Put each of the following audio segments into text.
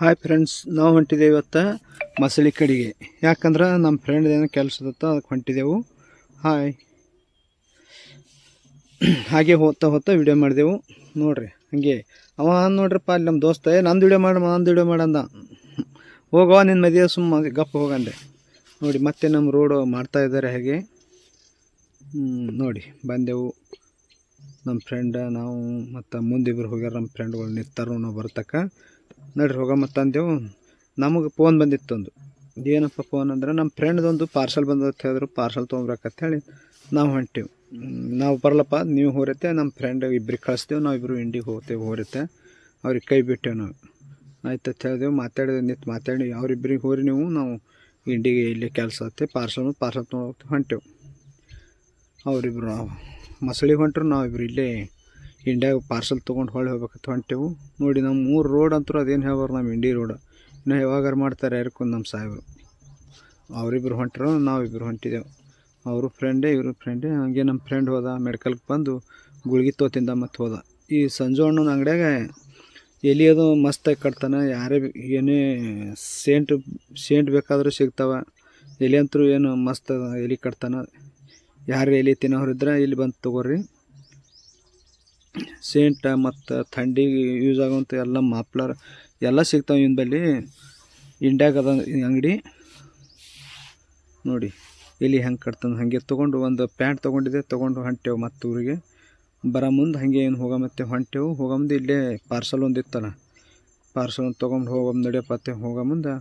Hi friends, ನಾವು ಹೊಂಟಿದ್ದೇವೆ ಇವತ್ತು ಮಸಳಿ ಕಡೆಗೆ. ಯಾಕಂದ್ರೆ ನಮ್ಮ ಫ್ರೆಂಡ್ ಏನೋ ಕೆಲಸದತ್ತ ಅದಕ್ಕೆ ಹೊಂಟಿದ್ದೆವು. ಹಾಯ್ ಹಾಗೆ ಹೋಗ್ತಾ ವಿಡಿಯೋ ಮಾಡಿದೆವು. ನೋಡ್ರಿ ಹಾಗೆ ಅವ ನೋಡ್ರಪ್ಪ ಅಲ್ಲಿ ನಮ್ಮ ದೋಸ್ತ ನಂದು ವಿಡಿಯೋ ಮಾಡಂದ. ಹೋಗವ ನಿನ್ನ ಮದುವೆ ಸುಮ್ಮ ಗಪ್ಪ ಹೋಗಂದೆ. ನೋಡಿ ಮತ್ತೆ ನಮ್ಮ ರೋಡ್ ಮಾಡ್ತಾ ಇದ್ದಾರೆ. ಹಾಗೆ ನೋಡಿ ಬಂದೆವು. ನಮ್ಮ ಫ್ರೆಂಡ್ ನಾವು ಮತ್ತು ಮುಂದಿಬ್ಬರು ಹೋಗ್ಯಾರ. ನಮ್ಮ ಫ್ರೆಂಡ್ಗಳು ನಿಂತಾರು ನಾವು ಬರ್ತಕ್ಕ. ನಡ್ರಿ ಹೋಗ ಮತ್ತು ಅಂದೆವು. ನಮಗೆ ಫೋನ್ ಬಂದಿತ್ತು ಒಂದು. ಏನಪ್ಪ ಫೋನ್ ಅಂದ್ರೆ ನಮ್ಮ ಫ್ರೆಂಡ್ದೊಂದು ಪಾರ್ಸಲ್ ಬಂದತ್ತೆ ಹೇಳಿದ್ರು. ಪಾರ್ಸಲ್ ತೊಗೊಬ್ರಕ್ಕಂತ ಹೇಳಿ ನಾವು ಹೊಂಟೀವಿ. ನಾವು ಬರಲಪ್ಪ ನೀವು ಹೋರತ್ತೆ, ನಮ್ಮ ಫ್ರೆಂಡ್ ಇಬ್ಬರಿಗೆ ಕಳಿಸ್ತೇವೆ, ನಾವು ಇಬ್ಬರು ಇಂಡಿಗೆ ಹೋಗ್ತೇವೆ. ಹೋರತ್ತೆ ಅವ್ರಿಗೆ ಕೈ ಬಿಟ್ಟೇವೆ ನಾವು. ಆಯ್ತು ಅಂತ ಹೇಳಿದೆವು. ಮಾತಾಡಿ ಅವ್ರಿಬ್ಬರಿಗೆ ಹೋರಿ ನೀವು, ನಾವು ಇಂಡಿಗೆ ಇಲ್ಲಿ ಕೆಲಸ ಆಗುತ್ತೆ. ಪಾರ್ಸಲ್ ತೊಗೊಂಡು ಹೊಂಟೇವು. ಅವರಿಬ್ಬರು ಮಸಳಿಗೆ ಹೊಂಟ್ರು, ನಾವಿಬ್ಬರು ಇಲ್ಲೇ ಇಂಡಿಯಾಗ ಪಾರ್ಸಲ್ ತೊಗೊಂಡು ಹೋಗ್ಬೇಕಂತ ಹೊಂಟೇವು. ನೋಡಿ ನಮ್ಮ 3 ರೋಡ್ ಅಂತೂ ಅದೇನು ಹೇಳ್ಬಾರ್ದು, ನಮ್ಮ ಇಂಡಿ ರೋಡ್ ಇನ್ನೂ ಯಾವಾಗಾರು ಮಾಡ್ತಾರೆ ಯಾರಕ್ಕೊಂದು ನಮ್ಮ ಸಾಹೇಬರು. ಅವರಿಬ್ಬರು ಹೊಂಟರು, ನಾವಿಬ್ಬರು ಹೊಂಟಿದ್ದೆವು. ಅವರು ಫ್ರೆಂಡೇ ಇವರು ಫ್ರೆಂಡೇ. ಹಂಗೆ ನಮ್ಮ ಫ್ರೆಂಡ್ ಹೋದ ಮೆಡಿಕಲ್ಗೆ ಬಂದು ಗುಳಿಗೆ ತೊತಿಂದ ಮತ್ತು ಹೋದ. ಈ ಸಂಜು ಅಣ್ಣನ ಅಂಗಡಿಯಾಗ ಎಲೆ ಅದು ಮಸ್ತಾಗಿ ಕಟ್ತಾನೆ. ಯಾರೇ ಏನೇ ಸೇಂಟ್ ಬೇಕಾದರೂ ಸಿಗ್ತಾವೆ. ಎಲೆ ಅಂತೂ ಏನು ಮಸ್ತ್ ಎಲೆ ಕಟ್ತಾನೆ. ಯಾರು ಎಲೆ ತಿನ್ನೋರಿದ್ರೆ ಇಲ್ಲಿ ಬಂದು ತೊಗೋರಿ. ಸೇಂಟ ಮತ್ತು ಥಂಡಿಗೆ ಯೂಸ್ ಆಗುವಂಥ ಎಲ್ಲ ಮಾಪ್ಲರ್ ಎಲ್ಲ ಸಿಗ್ತಾವೆ ಇವನ ಬಳಿ. ಇಂಡ್ಯಾಗ ಅದ ಅಂಗಡಿ. ನೋಡಿ ಎಲ್ಲಿ ಹೆಂಗೆ ಕಟ್ತಾನೆ. ಹಾಗೆ ತೊಗೊಂಡು ಒಂದು ಪ್ಯಾಂಟ್ ತೊಗೊಂಡು ಹೊಂಟೇವು ಮತ್ತು ಊರಿಗೆ ಬರೋ ಮುಂದೆ. ಹಾಗೆ ಏನು ಮತ್ತೆ ಹೊಂಟೇವು. ಮುಂದೆ ಇಲ್ಲೇ ಪಾರ್ಸಲ್ ಒಂದಿತ್ತಲ್ಲ, ಪಾರ್ಸಲ್ ಒಂದು ತೊಗೊಂಡು ನಡಿಯಪ್ಪತ್ತೆ. ಮುಂದೆ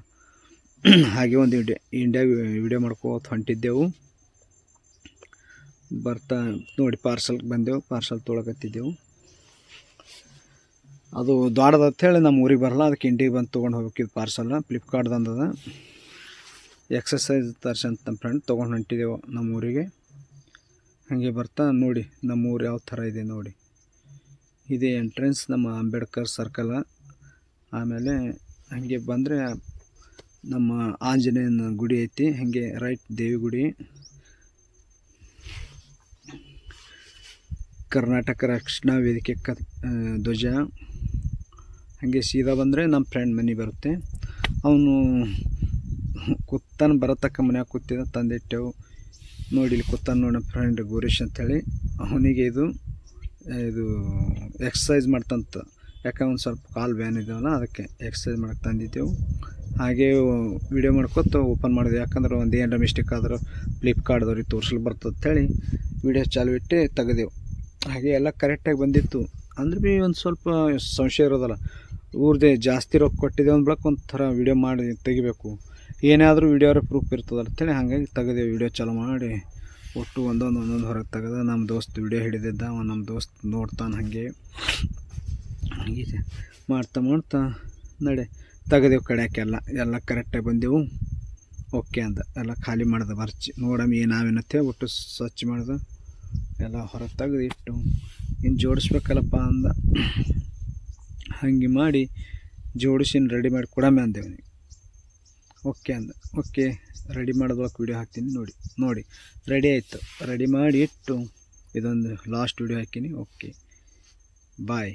ಹಾಗೆ ಒಂದು ಇಂಡಿಯಾಗ ವಿಡಿಯೋ ಮಾಡ್ಕೋತ ಹೊಂಟಿದ್ದೆವು. ಬರ್ತಾ ನೋಡಿ ಪಾರ್ಸಲ್ಗೆ ಬಂದೆವು. ಪಾರ್ಸಲ್ ತೊಗೊಳಕತ್ತಿದ್ದೆವು. ಅದು ದೊಡ್ಡದಂತ ಹೇಳಿ ನಮ್ಮ ಊರಿಗೆ ಬರಲ್ಲ, ಅದಕ್ಕೆ ಇಂಡಿಗೆ ಬಂದು ತೊಗೊಂಡು ಹೋಗ್ಬೇಕಿದ್ದು ಪಾರ್ಸಲ್. ಫ್ಲಿಪ್ಕಾರ್ಟ್ದಂದದ. ಎಕ್ಸಸೈಸ್ ತರ್ಸಂತ ನಮ್ಮ ಫ್ರೆಂಡ್ ತೊಗೊಂಡು ಹೊಂಟಿದ್ದೆವು ನಮ್ಮ ಊರಿಗೆ. ಹಾಗೆ ಬರ್ತಾ ನೋಡಿ ನಮ್ಮ ಊರು ಯಾವ ಥರ ಇದೆ ನೋಡಿ. ಇದೇ ಎಂಟ್ರೆನ್ಸ್ ನಮ್ಮ ಅಂಬೇಡ್ಕರ್ ಸರ್ಕಲ್. ಆಮೇಲೆ ಹಾಗೆ ಬಂದರೆ ನಮ್ಮ ಆಂಜನೇಯನ ಗುಡಿ ಐತಿ. ಹಾಗೆ ರೈಟ್ ದೇವಿ ಗುಡಿ. ಕರ್ನಾಟಕ ರಕ್ಷಣಾ ವೇದಿಕೆ ಧ್ವಜ. ಹಾಗೆ ಸೀದಾ ಬಂದರೆ ನಮ್ಮ ಫ್ರೆಂಡ್ ಮನೆ ಬರುತ್ತೆ. ಅವನು ಬರತಕ್ಕ ಮನ್ಯಾಗ ಕೂತಿದ್ದ, ತಂದಿಟ್ಟೆವು. ನೋಡಿ ಇಲ್ಲಿ ನೋಡಿ ನಮ್ಮ ಫ್ರೆಂಡ್ ಗೋರೀಶ್ ಅಂಥೇಳಿ. ಅವನಿಗೆ ಇದು ಎಕ್ಸಸೈಸ್ ಮಾಡ್ತಂತ. ಯಾಕಂದ್ರೆ ಒಂದು ಸ್ವಲ್ಪ ಕಾಲು ಬ್ಯಾನ್ ಇದ್ದಾವಲ್ಲ, ಅದಕ್ಕೆ ಎಕ್ಸಸೈಸ್ ಮಾಡೋಕ್ಕೆ ತಂದಿದ್ದೆವು. ಹಾಗೆ ವಿಡಿಯೋ ಮಾಡ್ಕೊತ ಓಪನ್ ಮಾಡಿದೆ. ಯಾಕಂದ್ರೆ ಒಂದು ಏನಾರ ಮಿಸ್ಟೇಕ್ ಆದ್ರೆ ಫ್ಲಿಪ್ಕಾರ್ಟ್ದವ್ರಿಗೆ ತೋರಿಸಲು ಬರ್ತಂತೇಳಿ ವಿಡಿಯೋ ಚಾಲು ಇಟ್ಟು ತೆಗೆದೆವು. ಹಾಗೆ ಎಲ್ಲ ಕರೆಕ್ಟಾಗಿ ಬಂದಿತ್ತು. ಅಂದ್ರೆ ಭೀ ಒಂದು ಸ್ವಲ್ಪ ಸಂಶಯ ಇರೋದಲ್ಲ, ಊರದೇ ಜಾಸ್ತಿ ರೊಕ್ಕ ಕೊಟ್ಟಿದೆ ಒಂದು ಬಳಕ ಒಂಥರ ವಿಡಿಯೋ ಮಾಡಿ ತೆಗಿಬೇಕು. ಏನಾದರೂ ವಿಡಿಯೋರ ಪ್ರೂಫ್ ಇರ್ತದಲ್ಲ ಅಂತೇಳಿ ಹಾಗಾಗಿ ತೆಗೆದೇವು. ವಿಡಿಯೋ ಚಾಲು ಮಾಡಿ ಒಟ್ಟು ಒಂದೊಂದು ಹೊರಗೆ ತೆಗೆದ. ನಮ್ಮ ದೋಸ್ತ್ ವಿಡಿಯೋ ಹಿಡಿದಿದ್ದ. ನಮ್ಮ ದೋಸ್ತ್ ನೋಡ್ತಾನೆ. ಹಾಗೆ ಮಾಡ್ತಾ ನಡೆ ತೆಗೆದೆವು. ಎಲ್ಲ ಕರೆಕ್ಟಾಗಿ ಬಂದೆವು. ಓಕೆ ಅಂದ. ಎಲ್ಲ ಖಾಲಿ ಮಾಡ್ದೆ ಬರ್ಚಿ ನೋಡಮ್ಮ ನಾವೇನತ್ತೆ ಒಟ್ಟು ಸ್ವಚ್ಛ ಮಾಡ್ದೆ. ಎಲ್ಲ ಹೊರಗೆ ತೆಗೆದು ಇಟ್ಟು ಇನ್ನು ಜೋಡಿಸ್ಬೇಕಲ್ಲಪ್ಪ ಅಂದ. ಹಾಗೆ ಮಾಡಿ ಜೋಡಿಸಿ ರೆಡಿ ಮಾಡಿ ಕೊಡಮೆ ಅಂದೇವು. ಓಕೆ ಅಂದ. ಓಕೆ ರೆಡಿ ಮಾಡೋದಕ್ಕೆ ವಿಡಿಯೋ ಹಾಕ್ತೀನಿ ನೋಡಿ ರೆಡಿ ಆಯಿತು. ರೆಡಿ ಮಾಡಿ ಇಟ್ಟು ಇದೊಂದು ಲಾಸ್ಟ್ ವಿಡಿಯೋ ಹಾಕೀನಿ. ಓಕೆ ಬಾಯ್.